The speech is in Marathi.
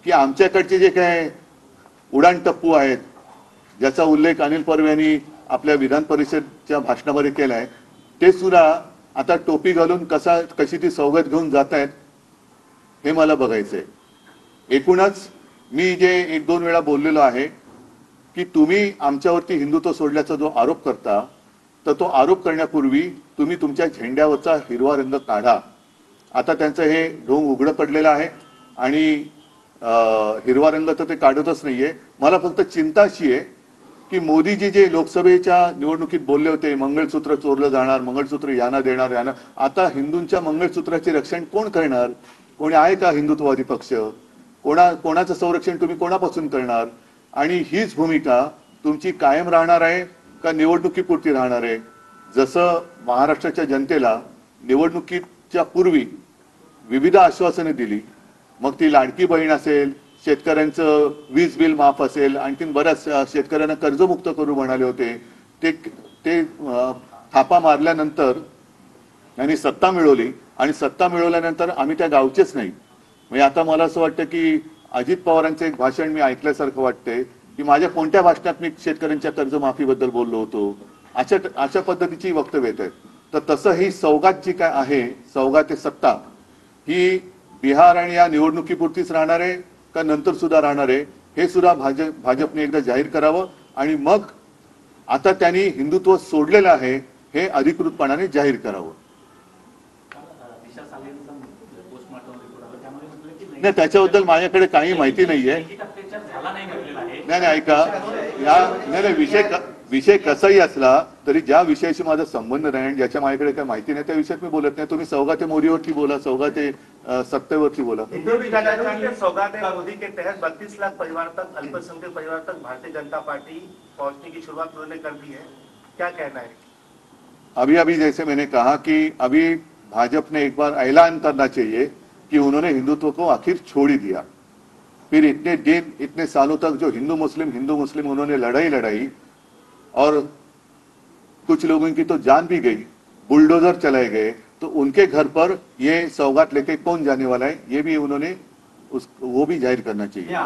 की आमच्याकडचे जे काय उडाणटप्पू आहेत, ज्याचा उल्लेख अनिल परब यांनी आपल्या विधान परिषदच्या भाषणामध्ये केलाय, ते सुद्धा आता टोपी घालून कशी ती सवगत घेऊन जात आहेत हे मला बघायचंय. एकूणच मी जे एक दोन वेळा बोललेलो आहे की तुम्ही आमच्यावरती हिंदुत्व सोडल्याचा जो आरोप करता, तर तो आरोप करण्यापूर्वी तुम्ही तुमच्या झेंड्यावरचा हिरवा रंग काढा. आता त्यांचं हे ढोंग उघडं पडलेलं आहे आणि हिरवा रंग तर ते काढतच नाहीये. मला फक्त चिंता अशी आहे की मोदीजी जे लोकसभेच्या निवडणुकीत बोलले होते, मंगळसूत्र चोरलं जाणार, मंगळसूत्र यांना देणार यांना, आता हिंदूंच्या मंगळसूत्राचे रक्षण कोण करणार? कोणी आहे का हिंदुत्ववादी पक्ष? कोणाचं संरक्षण तुम्ही कोणापासून करणार? आणि हीच भूमिका तुमची कायम राहणार आहे का निवडणुकीपुरती राहणार आहे? जसं महाराष्ट्राच्या जनतेला निवडणुकीच्या पूर्वी विविध आश्वासने दिली, मग ती लाडकी बहीण असेल, शेतकऱ्यांचं वीज बिल माफ असेल, आणखीन बऱ्याच शेतकऱ्यांना कर्जमुक्त करू म्हणाले होते, ते थापा मारल्यानंतर त्यांनी सत्ता मिळवली आणि सत्ता मिळवल्यानंतर आम्ही त्या गावचेच नाही. म्हणजे आता मला असं वाटतं की अजित पवारांचं एक भाषण मी ऐकल्यासारखं वाटतंय की माझ्या कोणत्या भाषणात मी शेतकऱ्यांच्या कर्जमाफीबद्दल बोललो होतो, अशा पद्धतीची वक्तव्य येत आहेत. तर तसं ही सौगात जी काय आहे, सौगात सत्ता, ही बिहार आणि या निवडणुकीपुरतीच राहणार आहे का नंतर सुद्धा राहणार आहे, हे सुद्धा भाजपने एकदा जाहीर करावं. आणि मग आता त्यांनी हिंदुत्व सोडलेलं आहे हे अधिकृतपणाने जाहीर करावं. नाही, त्याच्याबद्दल माझ्याकडे काही माहिती नाहीये. नाही ऐका, विषय कसाही असला तरी ज्या विषयाशी माझा संबंध नाही, ज्याच्या माझ्याकडे काही माहिती नाही, त्या विषयात मी बोलत नाही. तुम्ही सौगाते मोदीवरती बोला, सौगाते सत्तेवरती बोला. सौगाते मोदी के तहत 32 लाख परिवार तक, अल्पसंख्यक परिवार तक भारतीय जनता पार्टी पहुंचने की शुरुआत उन्होंने कर दी है, क्या कहना है? अभी जैसे मैंने कहा कि अभी भाजपा ने एक बार ऐलान करना चाहिए कि उन्होंने हिंदुत्व को आखिर छोड़ ही दिया. फिर इतने दिन, इतने सालों तक जो हिंदू मुस्लिम उन्होंने लड़ाई और कुछ लोगों की तो जान भी गई, बुलडोजर चलाए गए, तो उनके घर पर ये सौगात लेके कौन जाने वाला है, ये भी उन्होंने वो भी जाहिर करना चाहिए.